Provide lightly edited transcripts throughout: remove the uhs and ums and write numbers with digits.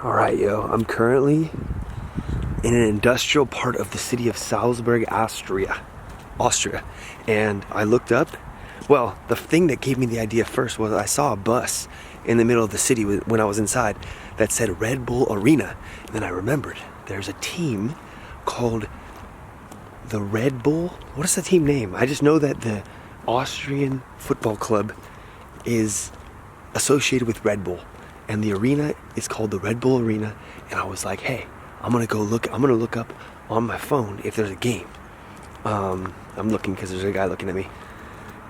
Alright, yo, I'm currently in an industrial part of the city of Salzburg, Austria. And I looked up, well, the thing that gave me the idea first was I saw a bus in the middle of the city when I was inside that said Red Bull Arena. And then I remembered there's a team called the Red Bull. What is the team name? I just know that the Austrian football club is associated with Red Bull. And the arena is called the Red Bull Arena. And I was like, hey, I'm gonna look up on my phone if there's a game. I'm looking because there's a guy looking at me.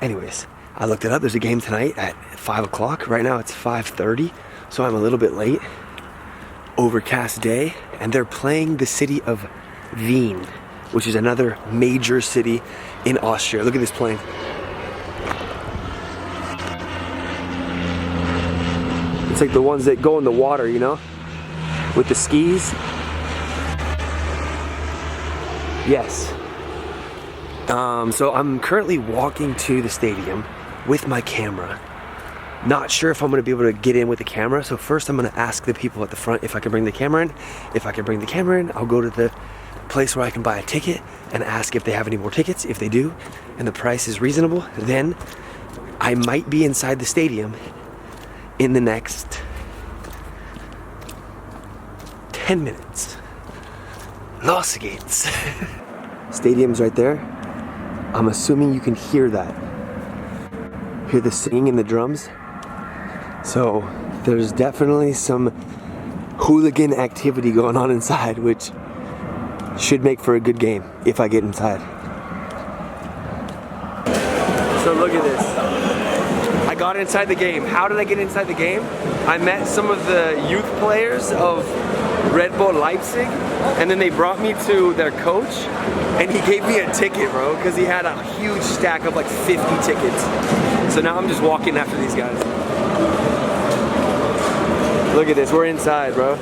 Anyways, I looked it up. There's a game tonight at 5 o'clock. Right now it's 5:30, so I'm a little bit late. Overcast day, and they're playing the city of Wien, which is another major city in Austria. Look at this plane. It's like the ones that go in the water, you know? With the skis. Yes. So I'm currently walking to the stadium with my camera. Not sure if I'm gonna be able to get in with the camera, so first I'm gonna ask the people at the front if I can bring the camera in. If I can bring the camera in, I'll go to the place where I can buy a ticket and ask if they have any more tickets. If they do, and the price is reasonable, then I might be inside the stadium in the next 10 minutes. Los geht's. Stadium's right there. I'm assuming you can hear that. Hear the singing and the drums. So there's definitely some hooligan activity going on inside, which should make for a good game if I get inside. So look at this. I got inside the game. How did I get inside the game? I met some of the youth players of Red Bull Leipzig, and then they brought me to their coach, and he gave me a ticket, bro, because he had a huge stack of like 50 tickets. So now I'm just walking after these guys. Look at this, we're inside, bro.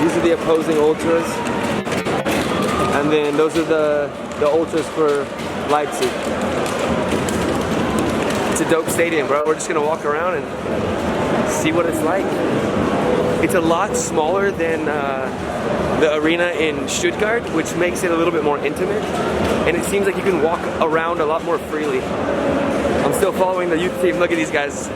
These are the opposing ultras, and then those are the ultras for Leipzig. It's a dope stadium, bro. We're just gonna walk around and see what it's like. It's a lot smaller than the arena in Stuttgart, which makes it a little bit more intimate. And it seems like you can walk around a lot more freely. I'm still following the youth team. Look at these guys.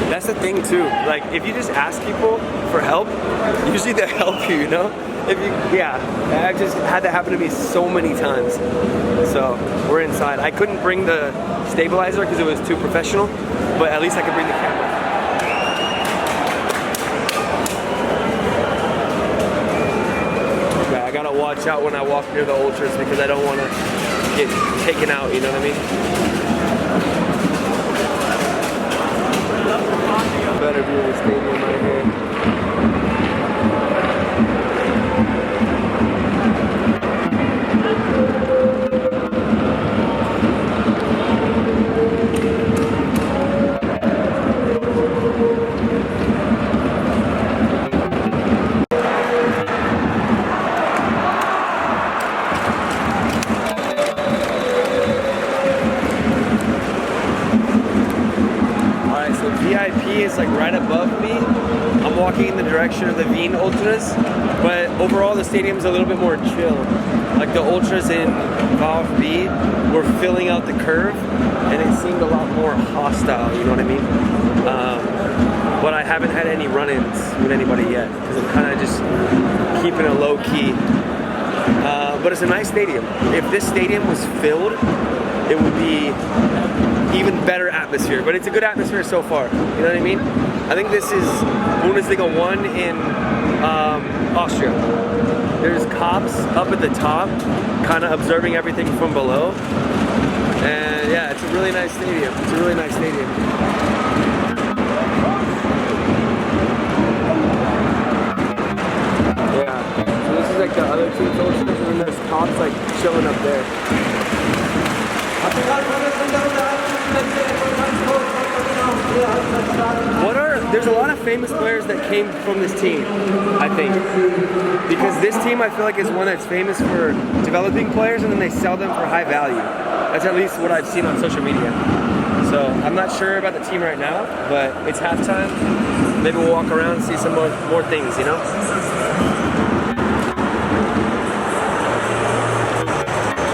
That's the thing too, like if you just ask people for help, usually they'll help you, you know? I've just had that happen to me so many times. So we're inside. I couldn't bring the stabilizer because it was too professional, but at least I could bring the camera. Yeah, I gotta watch out when I walk near the ultras because I don't want to get taken out, you know what I mean? Better view of the stadium right here. VIP is like right above me. I'm walking in the direction of the Wien Ultras, but overall the stadium's a little bit more chill. Like the Ultras in VfB were filling out the curve, and it seemed a lot more hostile, you know what I mean? But I haven't had any run-ins with anybody yet, because I'm kind of just keeping it low-key. But it's a nice stadium. If this stadium was filled, it would be even better atmosphere, but it's a good atmosphere so far, you know what I mean? I think this is Bundesliga 1 in Austria. There's cops up at the top, kind of observing everything from below, and yeah, it's a really nice stadium. It's a really nice stadium. Yeah, so this is like the other two ultras, and then there's cops like chilling up there. There's a lot of famous players that came from this team, I think. Because this team, I feel like, is one that's famous for developing players and then they sell them for high value. That's at least what I've seen on social media. So I'm not sure about the team right now, but it's halftime. Maybe we'll walk around and see some more things, you know?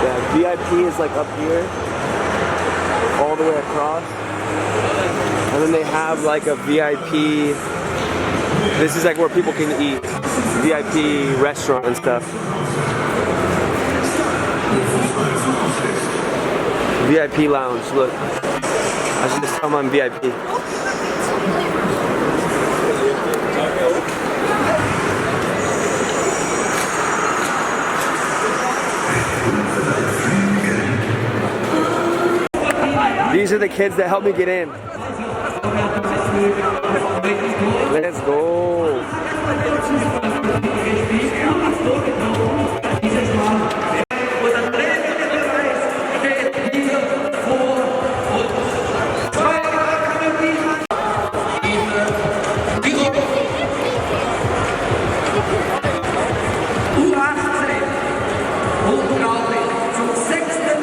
Yeah, VIP is like up here, all the way across. And then they have like a VIP, this is like where people can eat, VIP restaurant and stuff. VIP lounge, look. I should just come on VIP. These are the kids that helped me get in. Let's go.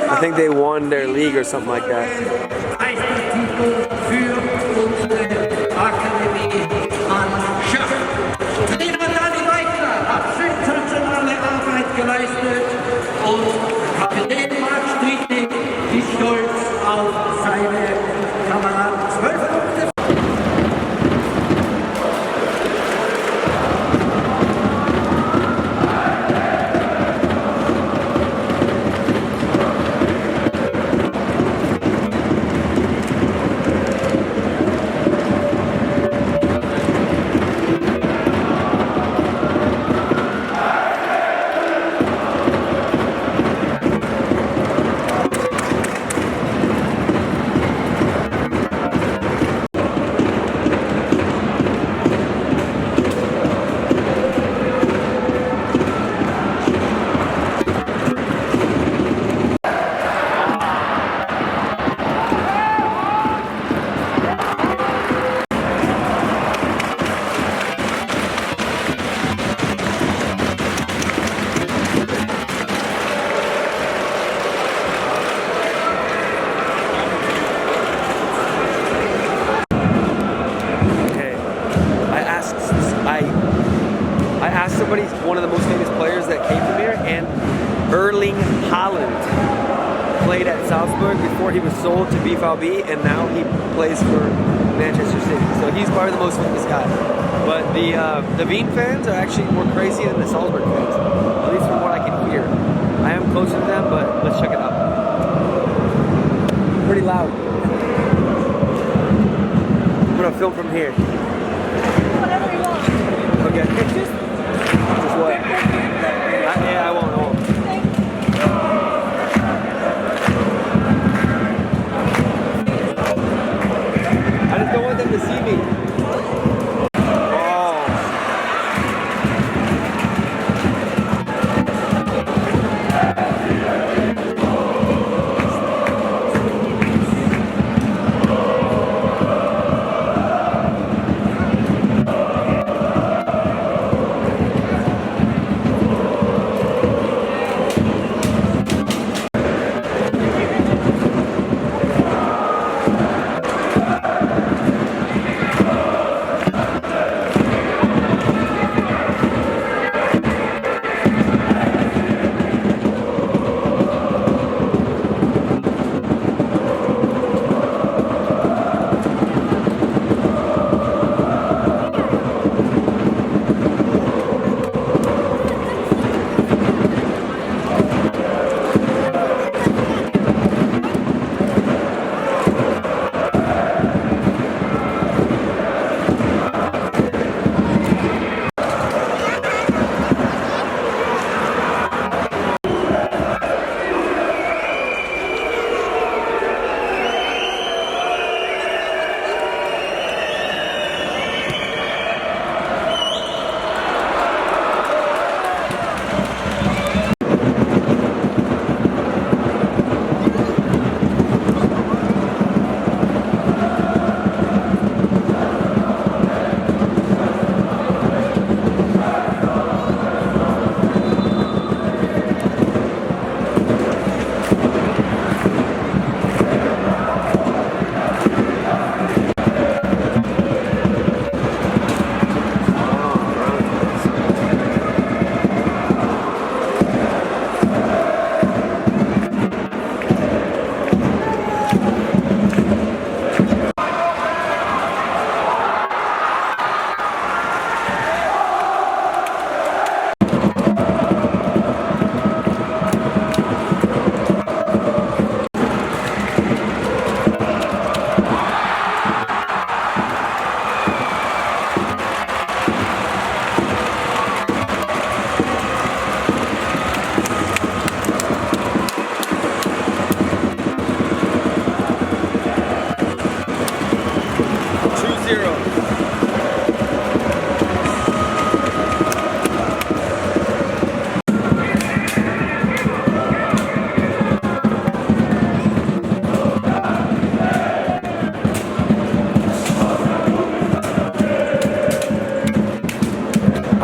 I think they won their league or something like that. One of the most famous players that came from here, and Erling Haaland played at Salzburg before he was sold to BVB, and now he plays for Manchester City. So he's probably the most famous guy. But the Wien fans are actually more crazy than the Salzburg fans, at least from what I can hear. I am closer to them, but let's check it out. Pretty loud. I'm gonna film from here. Whatever you want. Okay. Just what? Yeah, I won't. I just don't want them to see me.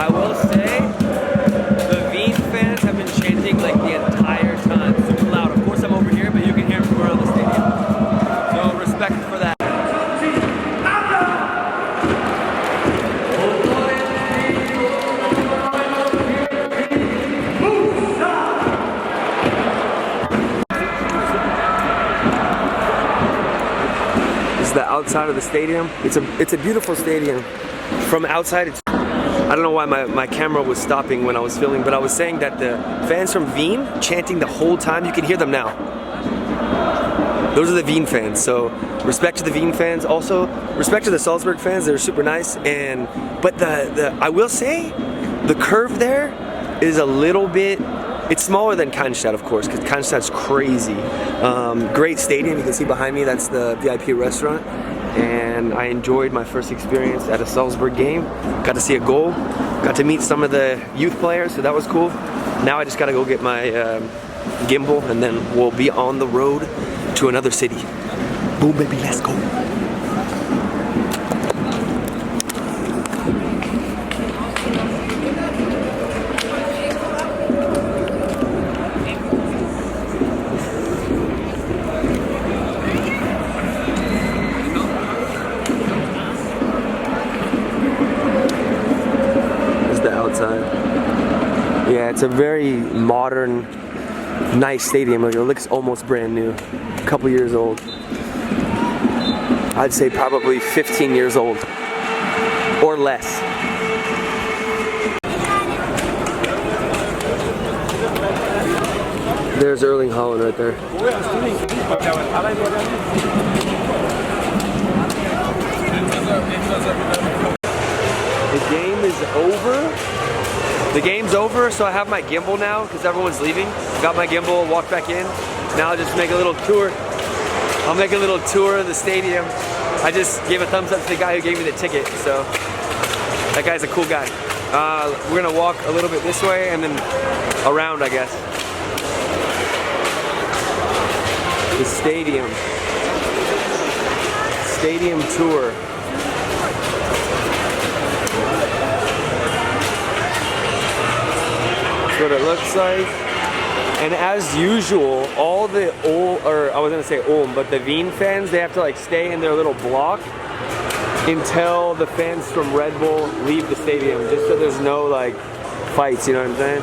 I will say, the Wien fans have been chanting like the entire time, super loud. Of course I'm over here, but you can hear them from around the stadium. So respect for that. This is the outside of the stadium. It's a beautiful stadium. From outside, it's I don't know why my camera was stopping when I was filming, but I was saying that the fans from Wien chanting the whole time, you can hear them now. Those are the Wien fans, so respect to the Wien fans. Also, respect to the Salzburg fans, they're super nice. But I will say, the curve there is a little bit, it's smaller than Cannstatt, of course, because Cannstatt's crazy. Great stadium, you can see behind me, that's the VIP restaurant. And I enjoyed my first experience at a Salzburg game. Got to see a goal, got to meet some of the youth players, so that was cool. Now I just gotta go get my gimbal and then we'll be on the road to another city. Boom baby, let's go. Yeah, it's a very modern, nice stadium. Like, it looks almost brand new. A couple years old. I'd say probably 15 years old or less. There's Erling Haaland right there. The game is over. The game's over, so I have my gimbal now because everyone's leaving. Got my gimbal, walked back in. Now I'll just make a little tour. I'll make a little tour of the stadium. I just gave a thumbs up to the guy who gave me the ticket, so that guy's a cool guy. We're gonna walk a little bit this way and then around, I guess. The stadium. Stadium tour. What it looks like, and as usual, all the I was gonna say but the Wien fans, they have to like stay in their little block until the fans from Red Bull leave the stadium, just so there's no like fights, you know what I'm saying?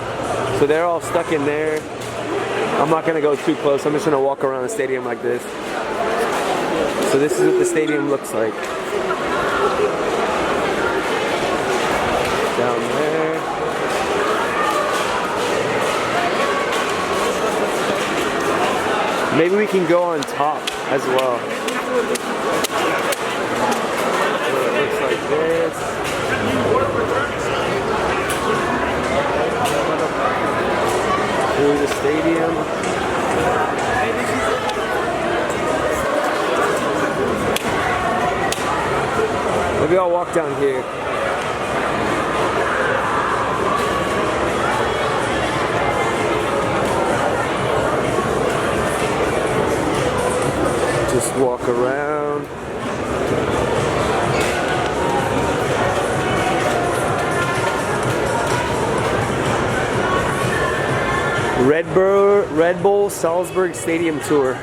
So they're all stuck in there. I'm not gonna go too close. I'm just gonna walk around the stadium like this. So this is what the stadium looks like. Down there. Maybe we can go on top as well. So it looks like this. Through the stadium. Maybe I'll walk down here. Just walk around. Red Bull Salzburg Stadium Tour.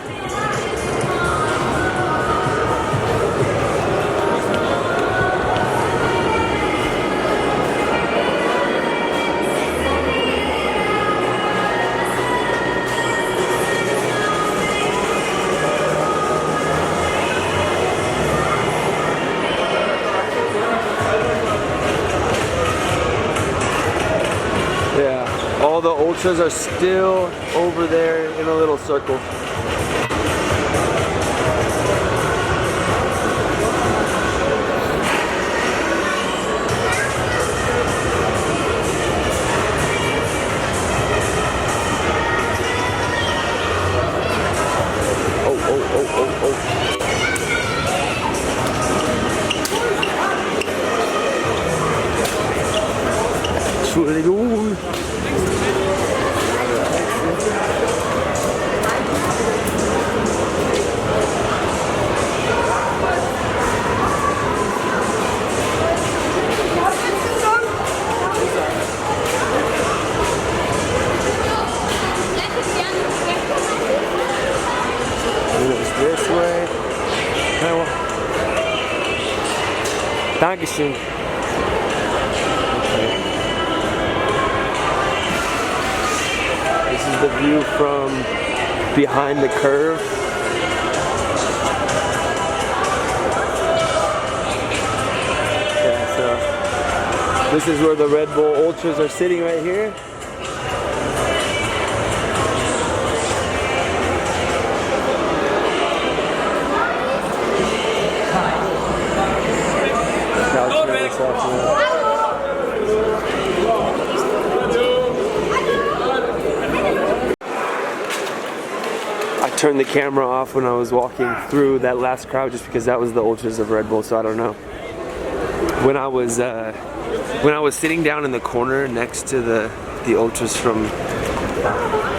All the ultras are still over there in a little circle. Entschuldigung. This way. Dankeschön. This is the view from behind the curve. Yeah, so this is where the Red Bull Ultras are sitting right here. I turned the camera off when I was walking through that last crowd just because that was the Ultras of Red Bull, so I don't know. When I was sitting down in the corner next to the Ultras from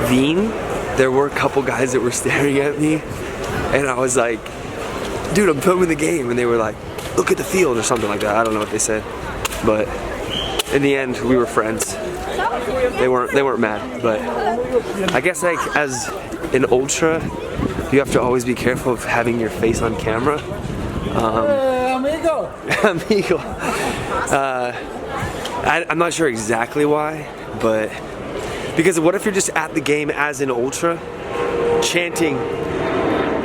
Wien, there were a couple guys that were staring at me, and I was like, dude, I'm filming the game, and they were like, look at the field or something like that. I don't know what they said, but in the end we were friends. They weren't mad, but I guess like as an ultra, you have to always be careful of having your face on camera. Amigo. Amigo. I'm not sure exactly why, but because what if you're just at the game as an ultra, chanting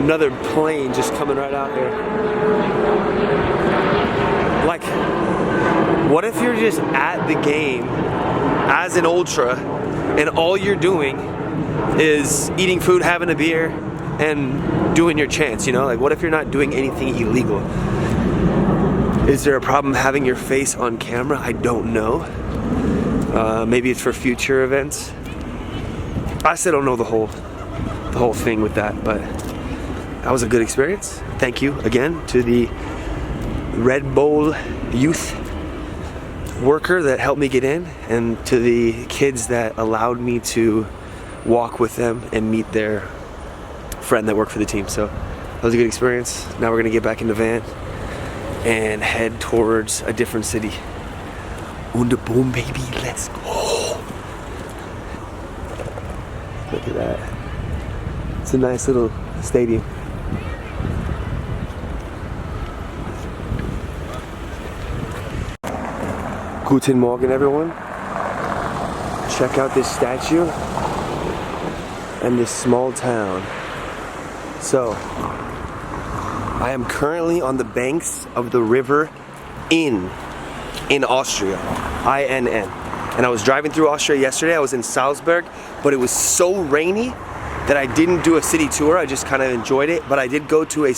another plane just coming right out there? Like, what if you're just at the game as an ultra and all you're doing is eating food, having a beer, and doing your chants, you know? Like, what if you're not doing anything illegal? Is there a problem having your face on camera? I don't know. Maybe it's for future events. I still don't know the whole thing with that, but that was a good experience. Thank you again to the Red Bull youth worker that helped me get in, and to the kids that allowed me to walk with them and meet their friend that worked for the team. So that was a good experience. Now we're gonna get back in the van and head towards a different city. Und boom, baby, let's go. Look at that. It's a nice little stadium. Guten Morgen, everyone. Check out this statue and this small town. So, I am currently on the banks of the river Inn in Austria, I-N-N. And I was driving through Austria yesterday. I was in Salzburg, but it was so rainy that I didn't do a city tour. I just kind of enjoyed it, but I did go to a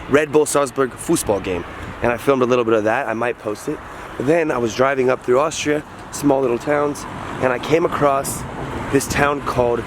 Red Bull Salzburg football game, and I filmed a little bit of that. I might post it. But then I was driving up through Austria, small little towns, and I came across this town called